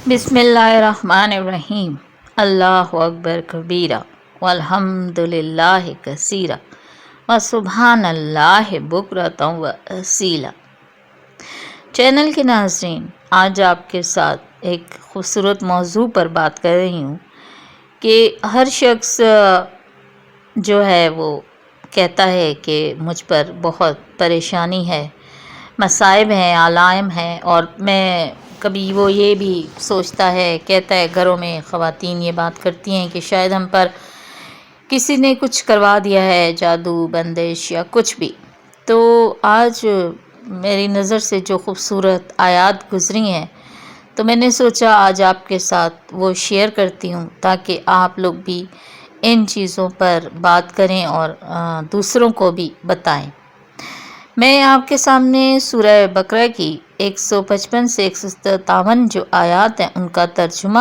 بسم اللہ الرحمن الرحیم۔ اللہ اکبر کبیرہ والحمد للہ کثیرہ وسبحان اللہ بکرۃ و اصیلا۔ چینل کے ناظرین، آج آپ کے ساتھ ایک خوبصورت موضوع پر بات کر رہی ہوں کہ ہر شخص جو ہے وہ کہتا ہے کہ مجھ پر بہت پریشانی ہے، مصائب ہیں، علائم ہیں، اور میں کبھی وہ یہ بھی سوچتا ہے، کہتا ہے گھروں میں خواتین یہ بات کرتی ہیں کہ شاید ہم پر کسی نے کچھ کروا دیا ہے، جادو بندش یا کچھ بھی۔ تو آج میری نظر سے جو خوبصورت آیات گزری ہیں تو میں نے سوچا آج آپ کے ساتھ وہ شیئر کرتی ہوں تاکہ آپ لوگ بھی ان چیزوں پر بات کریں اور دوسروں کو بھی بتائیں۔ میں آپ کے سامنے سورہ بقرہ کی 155 سے 157 جو آیات ہیں ان کا ترجمہ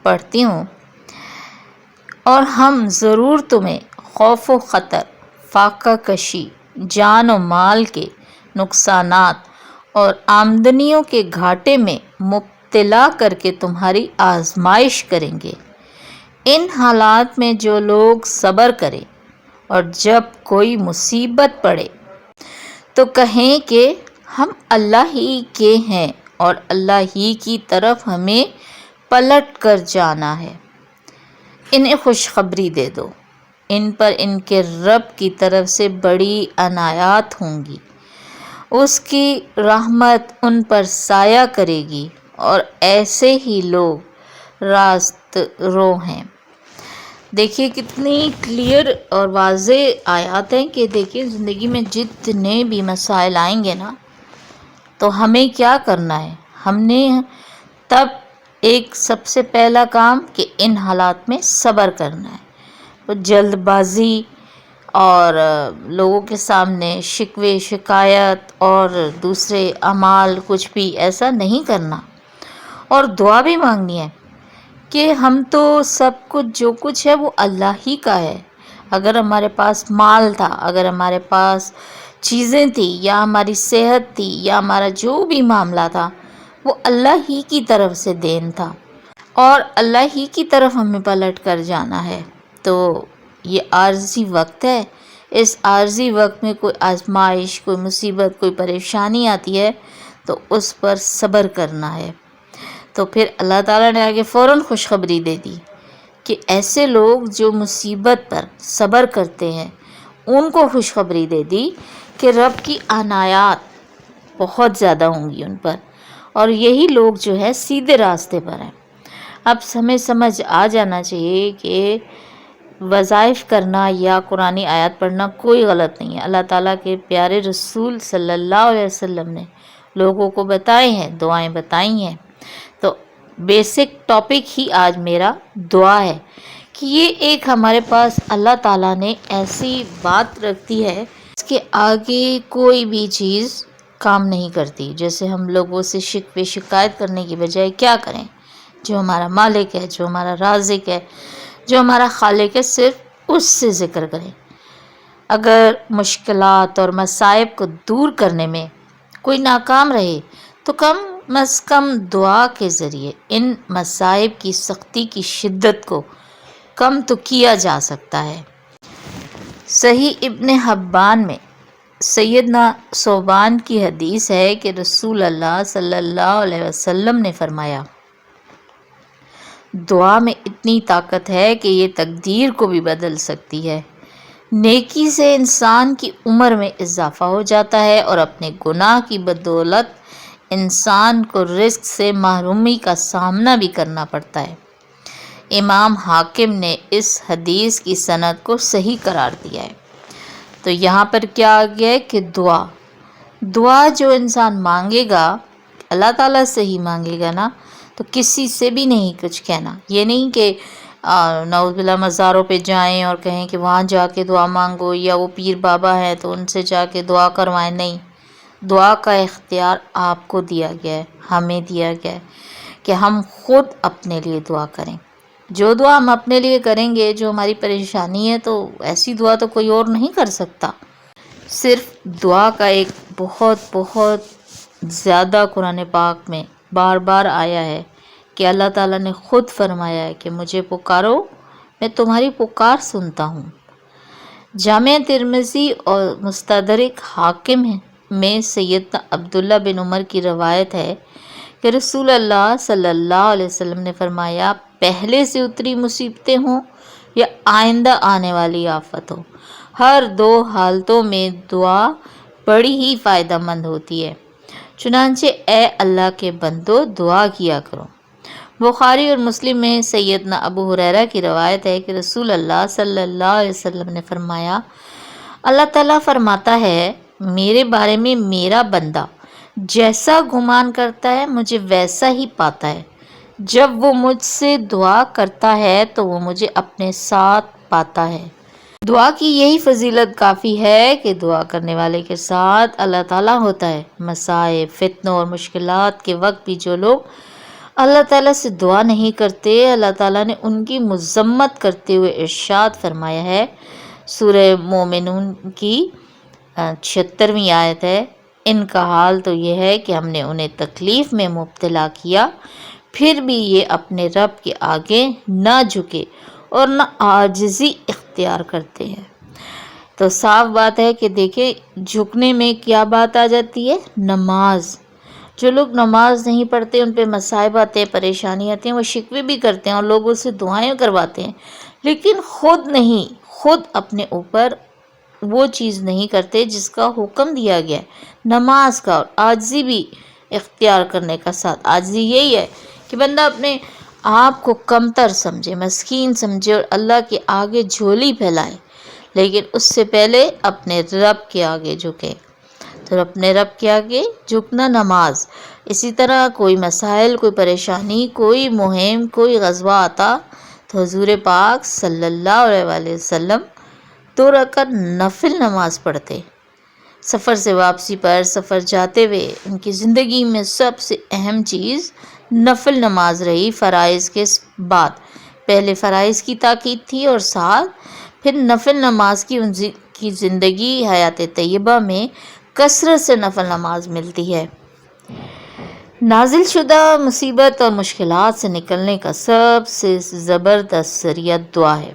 پڑھتی ہوں۔ اور ہم ضرور تمہیں خوف و خطر، فاقہ کشی، جان و مال کے نقصانات اور آمدنیوں کے گھاٹے میں مبتلا کر کے تمہاری آزمائش کریں گے۔ ان حالات میں جو لوگ صبر کریں اور جب کوئی مصیبت پڑے تو کہیں کہ ہم اللہ ہی کے ہیں اور اللہ ہی کی طرف ہمیں پلٹ کر جانا ہے، انہیں خوشخبری دے دو، ان پر ان کے رب کی طرف سے بڑی عنایات ہوں گی، اس کی رحمت ان پر سایہ کرے گی اور ایسے ہی لوگ راست رو ہیں۔ دیکھیے کتنی کلیئر اور واضح آیات ہیں کہ دیکھیے زندگی میں جتنے بھی مسائل آئیں گے نا تو ہمیں کیا کرنا ہے، ہم نے تب ایک سب سے پہلا کام کہ ان حالات میں صبر کرنا ہے، تو جلد بازی اور لوگوں کے سامنے شکوے شکایت اور دوسرے اعمال کچھ بھی ایسا نہیں کرنا، اور دعا بھی مانگنی ہے کہ ہم تو سب کچھ جو کچھ ہے وہ اللہ ہی کا ہے۔ اگر ہمارے پاس مال تھا، اگر ہمارے پاس چیزیں تھیں یا ہماری صحت تھی یا ہمارا جو بھی معاملہ تھا وہ اللہ ہی کی طرف سے دین تھا اور اللہ ہی کی طرف ہمیں پلٹ کر جانا ہے۔ تو یہ عارضی وقت ہے، اس عارضی وقت میں کوئی آزمائش، کوئی مصیبت، کوئی پریشانی آتی ہے تو اس پر صبر کرنا ہے۔ تو پھر اللہ تعالیٰ نے آگے فوراً خوشخبری دے دی کہ ایسے لوگ جو مصیبت پر صبر کرتے ہیں ان کو خوشخبری دے دی کہ رب کی عنایات بہت زیادہ ہوں گی ان پر، اور یہی لوگ جو ہے سیدھے راستے پر ہیں۔ اب ہمیں سمجھ آ جانا چاہیے کہ وظائف کرنا یا قرآنی آیات پڑھنا کوئی غلط نہیں ہے۔ اللہ تعالیٰ کے پیارے رسول صلی اللہ علیہ وسلم نے لوگوں کو بتائے ہیں، دعائیں بتائی ہیں۔ تو بیسک ٹاپک ہی آج میرا دعا ہے کہ یہ ایک ہمارے پاس اللہ تعالیٰ نے ایسی بات رکھتی ہے اس کے آگے کوئی بھی چیز کام نہیں کرتی۔ جیسے ہم لوگوں سے شکوے شکایت کرنے کی بجائے کیا کریں، جو ہمارا مالک ہے، جو ہمارا رازق ہے، جو ہمارا خالق ہے، صرف اس سے ذکر کریں۔ اگر مشکلات اور مصائب کو دور کرنے میں کوئی ناکام رہے تو کم از کم دعا کے ذریعے ان مصائب کی سختی کی شدت کو کم تو کیا جا سکتا ہے۔ صحیح ابن حبان میں سیدنا ثوبان کی حدیث ہے کہ رسول اللہ صلی اللہ علیہ وسلم نے فرمایا، دعا میں اتنی طاقت ہے کہ یہ تقدیر کو بھی بدل سکتی ہے۔ نیکی سے انسان کی عمر میں اضافہ ہو جاتا ہے اور اپنے گناہ کی بدولت انسان کو رزق سے محرومی کا سامنا بھی کرنا پڑتا ہے۔ امام حاکم نے اس حدیث کی سند کو صحیح قرار دیا ہے۔ تو یہاں پر کیا آ گیا ہے کہ دعا جو انسان مانگے گا اللہ تعالیٰ سے ہی مانگے گا نا، تو کسی سے بھی نہیں کچھ کہنا۔ یہ نہیں کہ نعوذ باللہ مزاروں پہ جائیں اور کہیں کہ وہاں جا کے دعا مانگو، یا وہ پیر بابا ہیں تو ان سے جا کے دعا کروائیں، نہیں۔ دعا کا اختیار آپ کو دیا گیا ہے، ہمیں دیا گیا ہے کہ ہم خود اپنے لیے دعا کریں۔ جو دعا ہم اپنے لیے کریں گے، جو ہماری پریشانی ہے، تو ایسی دعا تو کوئی اور نہیں کر سکتا۔ صرف دعا کا ایک بہت بہت زیادہ قرآن پاک میں بار بار آیا ہے کہ اللہ تعالیٰ نے خود فرمایا ہے کہ مجھے پکارو، میں تمہاری پکار سنتا ہوں۔ جامع ترمذی اور مستدرک حاکم میں سیدنا عبداللہ بن عمر کی روایت ہے کہ رسول اللہ صلی اللہ علیہ وسلم نے فرمایا، پہلے سے اتری مصیبتیں ہوں یا آئندہ آنے والی آفت ہو، ہر دو حالتوں میں دعا بڑی ہی فائدہ مند ہوتی ہے، چنانچہ اے اللہ کے بندو دعا کیا کرو۔ بخاری اور مسلم میں سیدنا ابو ہریرہ کی روایت ہے کہ رسول اللہ صلی اللہ علیہ وسلم نے فرمایا، اللہ تعالیٰ فرماتا ہے میرے بارے میں، میرا بندہ جیسا گمان کرتا ہے مجھے ویسا ہی پاتا ہے، جب وہ مجھ سے دعا کرتا ہے تو وہ مجھے اپنے ساتھ پاتا ہے۔ دعا کی یہی فضیلت کافی ہے کہ دعا کرنے والے کے ساتھ اللہ تعالیٰ ہوتا ہے۔ مصائب، فتنوں اور مشکلات کے وقت بھی جو لوگ اللہ تعالیٰ سے دعا نہیں کرتے، اللہ تعالیٰ نے ان کی مذمت کرتے ہوئے ارشاد فرمایا ہے، سورہ مومنون کی 76ویں آیت ہے، ان کا حال تو یہ ہے کہ ہم نے انہیں تکلیف میں مبتلا کیا، پھر بھی یہ اپنے رب کے آگے نہ جھکے اور نہ عاجزی اختیار کرتے ہیں۔ تو صاف بات ہے کہ دیکھیں جھکنے میں کیا بات آ جاتی ہے، نماز۔ جو لوگ نماز نہیں پڑھتے ان پہ مصائب آتے ہیں، پریشانی آتی ہیں، وہ شکوے بھی کرتے ہیں اور لوگوں سے دعائیں کرواتے ہیں، لیکن خود اپنے اوپر وہ چیز نہیں کرتے جس کا حکم دیا گیا ہے، نماز کا، اور عاجزی بھی اختیار کرنے کا ساتھ۔ عاجزی یہی ہے کہ بندہ اپنے آپ کو کمتر سمجھے، مسکین سمجھے اور اللہ کے آگے جھولی پھیلائے، لیکن اس سے پہلے اپنے رب کے آگے جھکے۔ تو اپنے رب کے آگے جھکنا نماز۔ اسی طرح کوئی مسائل، کوئی پریشانی، کوئی مہم، کوئی غزوہ آتا تو حضور پاک صلی اللہ علیہ وسلم 2 رکعت نفل نماز پڑھتے۔ سفر سے واپسی پر، سفر جاتے ہوئے ان کی زندگی میں سب سے اہم چیز نفل نماز رہی فرائض کے بعد۔ پہلے فرائض کی تاکید تھی اور ساتھ پھر نفل نماز کی ان کی زندگی حیات طیبہ میں کثرت سے نفل نماز ملتی ہے۔ نازل شدہ مصیبت اور مشکلات سے نکلنے کا سب سے زبردست ذریعہ دعا ہے۔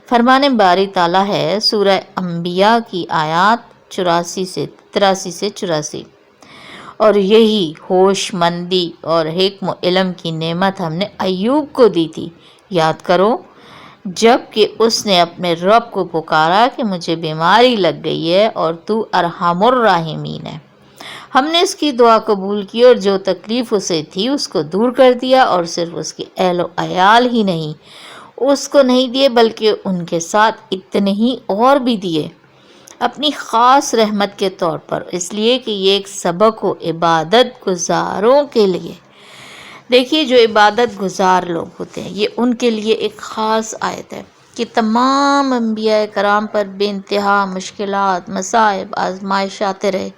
فرمان باری تعالیٰ ہے سورہ انبیاء کی آیات 83 سے 84، اور یہی ہوش مندی اور حکم و علم کی نعمت ہم نے ایوب کو دی تھی، یاد کرو جب کہ اس نے اپنے رب کو پکارا کہ مجھے بیماری لگ گئی ہے اور تو ارحم الراحمین ہے۔ ہم نے اس کی دعا قبول کی اور جو تکلیف اسے تھی اس کو دور کر دیا، اور صرف اس کے اہل و عیال ہی نہیں اس کو نہیں دیے بلکہ ان کے ساتھ اتنے ہی اور بھی دیے اپنی خاص رحمت کے طور پر، اس لیے کہ یہ ایک سبق ہو عبادت گزاروں کے لیے۔ دیکھیے جو عبادت گزار لوگ ہوتے ہیں یہ ان کے لیے ایک خاص آیت ہے کہ تمام انبیاء کرام پر بے انتہا مشکلات، مصائب، آزمائش آتے رہے،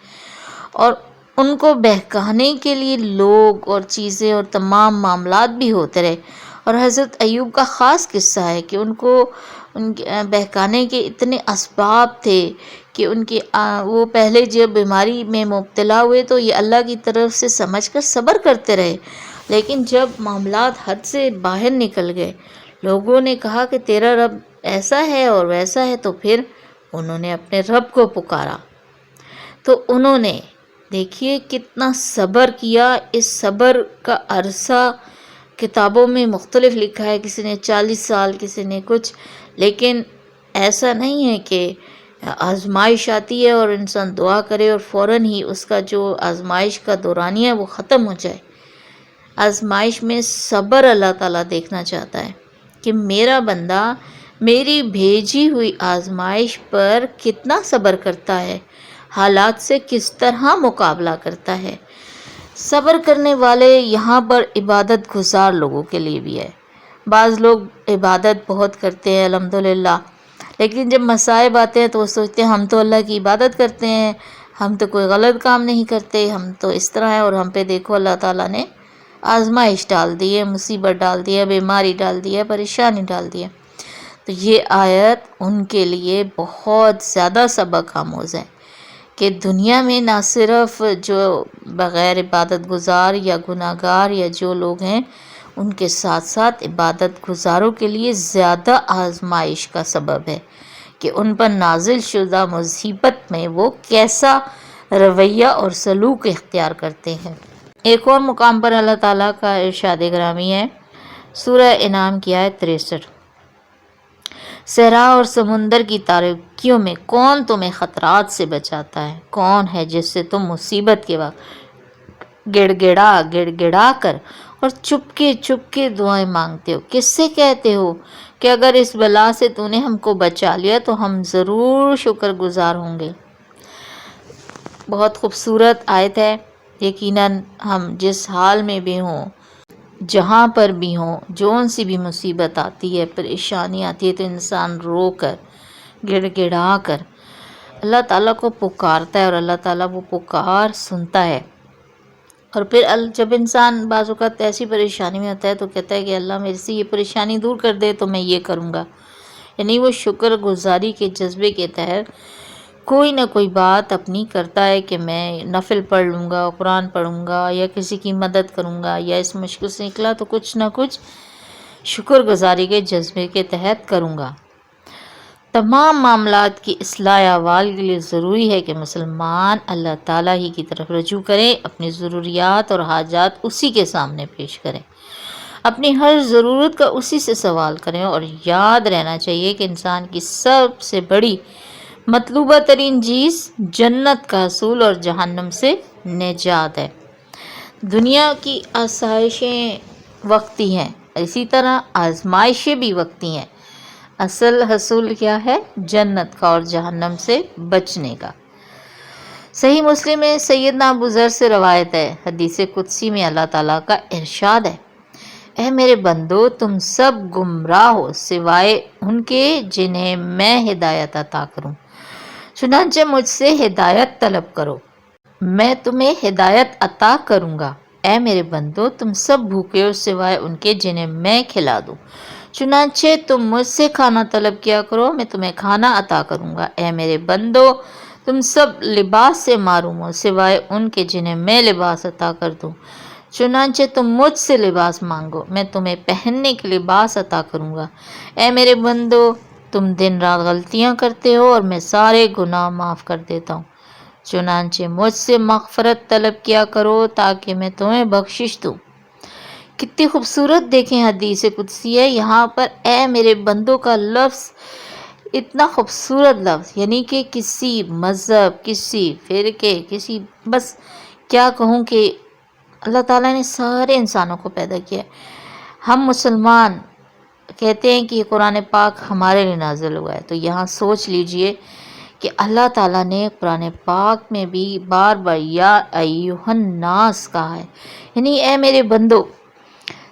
اور ان کو بہکانے کے لیے لوگ اور چیزیں اور تمام معاملات بھی ہوتے رہے۔ اور حضرت ایوب کا خاص قصہ ہے کہ ان کو بہکانے کے اتنے اسباب تھے کہ ان کے وہ پہلے جب بیماری میں مبتلا ہوئے تو یہ اللہ کی طرف سے سمجھ کر صبر کرتے رہے، لیکن جب معاملات حد سے باہر نکل گئے، لوگوں نے کہا کہ تیرا رب ایسا ہے اور ویسا ہے، تو پھر انہوں نے اپنے رب کو پکارا۔ تو انہوں نے دیکھیے کتنا صبر کیا۔ اس صبر کا عرصہ کتابوں میں مختلف لکھا ہے، کسی نے 40 سال، کسی نے کچھ، لیکن ایسا نہیں ہے کہ آزمائش آتی ہے اور انسان دعا کرے اور فوراً ہی اس کا جو آزمائش کا دورانیہ ہے وہ ختم ہو جائے۔ آزمائش میں صبر اللہ تعالیٰ دیکھنا چاہتا ہے کہ میرا بندہ میری بھیجی ہوئی آزمائش پر کتنا صبر کرتا ہے، حالات سے کس طرح مقابلہ کرتا ہے۔ صبر کرنے والے یہاں پر عبادت گزار لوگوں کے لیے بھی ہے۔ بعض لوگ عبادت بہت کرتے ہیں الحمدللہ، لیکن جب مصائب آتے ہیں تو وہ سوچتے ہیں ہم تو اللہ کی عبادت کرتے ہیں، ہم تو کوئی غلط کام نہیں کرتے، ہم تو اس طرح ہیں، اور ہم پہ دیکھو اللہ تعالیٰ نے آزمائش ڈال دی ہے، مصیبت ڈال دی ہے، بیماری ڈال دی ہے، پریشانی ڈال دی ہے۔ تو یہ آیت ان کے لیے بہت زیادہ سبق آموز ہے کہ دنیا میں نہ صرف جو بغیر عبادت گزار یا گناہ گار یا جو لوگ ہیں ان کے ساتھ ساتھ عبادت گزاروں کے لیے زیادہ آزمائش کا سبب ہے کہ ان پر نازل شدہ مصیبت میں وہ کیسا رویہ اور سلوک اختیار کرتے ہیں۔ ایک اور مقام پر اللہ تعالیٰ کا ارشاد گرامی ہے، سورہ انعام کی آیت 63، صحرا اور سمندر کی تاریکیوں میں کون تمہیں خطرات سے بچاتا ہے؟ کون ہے جس سے تم مصیبت کے وقت گڑ گڑا کر اور چپکے دعائیں مانگتے ہو؟ کس سے کہتے ہو کہ اگر اس بلا سے تو نے ہم کو بچا لیا تو ہم ضرور شکر گزار ہوں گے۔ بہت خوبصورت آیت ہے۔ یقیناً ہم جس حال میں بھی ہوں، جہاں پر بھی ہوں، جون سی بھی مصیبت آتی ہے، پریشانی آتی ہے، تو انسان رو کر گڑ گڑا کر اللہ تعالیٰ کو پکارتا ہے اور اللہ تعالیٰ وہ پکار سنتا ہے۔ اور پھر جب انسان بعض اوقات ایسی پریشانی میں ہوتا ہے تو کہتا ہے کہ اللہ میرے سے یہ پریشانی دور کر دے تو میں یہ کروں گا، یعنی وہ شکر گزاری کے جذبے کے تحت کوئی نہ کوئی بات اپنی کرتا ہے کہ میں نفل پڑھ لوں گا، قرآن پڑھوں گا، یا کسی کی مدد کروں گا، یا اس مشکل سے نکلا تو کچھ نہ کچھ شکر گزاری کے جذبے کے تحت کروں گا۔ تمام معاملات کی اصلاح احوال کے لیے ضروری ہے کہ مسلمان اللہ تعالیٰ ہی کی طرف رجوع کریں، اپنی ضروریات اور حاجات اسی کے سامنے پیش کریں، اپنی ہر ضرورت کا اسی سے سوال کریں، اور یاد رہنا چاہیے کہ انسان کی سب سے بڑی مطلوبہ ترین چیز جنت کا حصول اور جہنم سے نجات ہے۔ دنیا کی آسائشیں وقتی ہیں، اسی طرح آزمائشیں بھی وقتی ہیں، اصل حصول کیا ہے؟ جنت کا اور جہنم سے بچنے کا۔ صحیح مسلم میں سیدنا ابو ذر سے روایت ہے، حدیث قدسی میں اللہ تعالیٰ کا ارشاد ہے، اے میرے بندو تم سب گمراہ ہو سوائے ان کے جنہیں میں ہدایت عطا کروں، چنانچہ مجھ سے ہدایت طلب کرو، میں تمہیں ہدایت عطا کروں گا۔ اے میرے بندو تم سب بھوکے ہو سوائے ان کے جنہیں میں کھلا دوں، چنانچہ تم مجھ سے کھانا طلب کیا کرو، میں تمہیں کھانا عطا کروں گا۔ اے میرے بندو تم سب لباس سے معروم ہو سوائے ان کے جنہیں میں لباس عطا کر دوں، چنانچہ تم مجھ سے لباس مانگو، میں تمہیں پہننے کے لباس عطا کروں گا۔ اے میرے بندو تم دن رات غلطیاں کرتے ہو اور میں سارے گناہ معاف کر دیتا ہوں، چنانچہ مجھ سے مغفرت طلب کیا کرو تاکہ میں تمہیں بخشش دوں۔ کتنی خوبصورت دیکھیں حدیث قدسی ہے، یہاں پر اے میرے بندوں کا لفظ اتنا خوبصورت لفظ، یعنی کہ کسی مذہب، کسی فرقے، کسی بس کیا کہوں کہ اللہ تعالیٰ نے سارے انسانوں کو پیدا کیا ہے۔ ہم مسلمان کہتے ہیں کہ یہ قرآن پاک ہمارے لیے نازل ہوا ہے، تو یہاں سوچ لیجئے کہ اللہ تعالیٰ نے قرآن پاک میں بھی بار بار یا ایھا الناس کہا ہے، یعنی اے میرے بندو،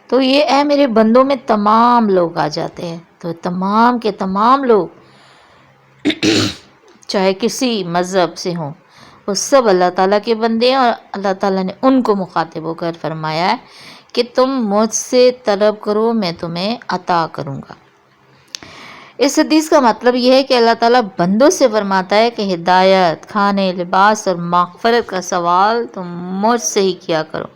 تو یہ اے میرے بندوں میں تمام لوگ آ جاتے ہیں، تو تمام کے تمام لوگ چاہے کسی مذہب سے ہوں، وہ سب اللہ تعالیٰ کے بندے ہیں، اور اللہ تعالیٰ نے ان کو مخاطب ہو کر فرمایا ہے کہ تم مجھ سے طلب کرو میں تمہیں عطا کروں گا۔ اس حدیث کا مطلب یہ ہے کہ اللہ تعالیٰ بندوں سے فرماتا ہے کہ ہدایت، کھانے، لباس اور مغفرت کا سوال تم مجھ سے ہی کیا کرو۔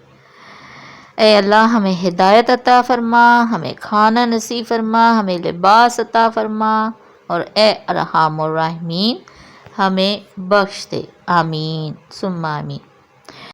اے اللہ ہمیں ہدایت عطا فرما، ہمیں کھانا نصیب فرما، ہمیں لباس عطا فرما، اور اے ارحم الراحمین ہمیں بخش دے، آمین ثم آمین۔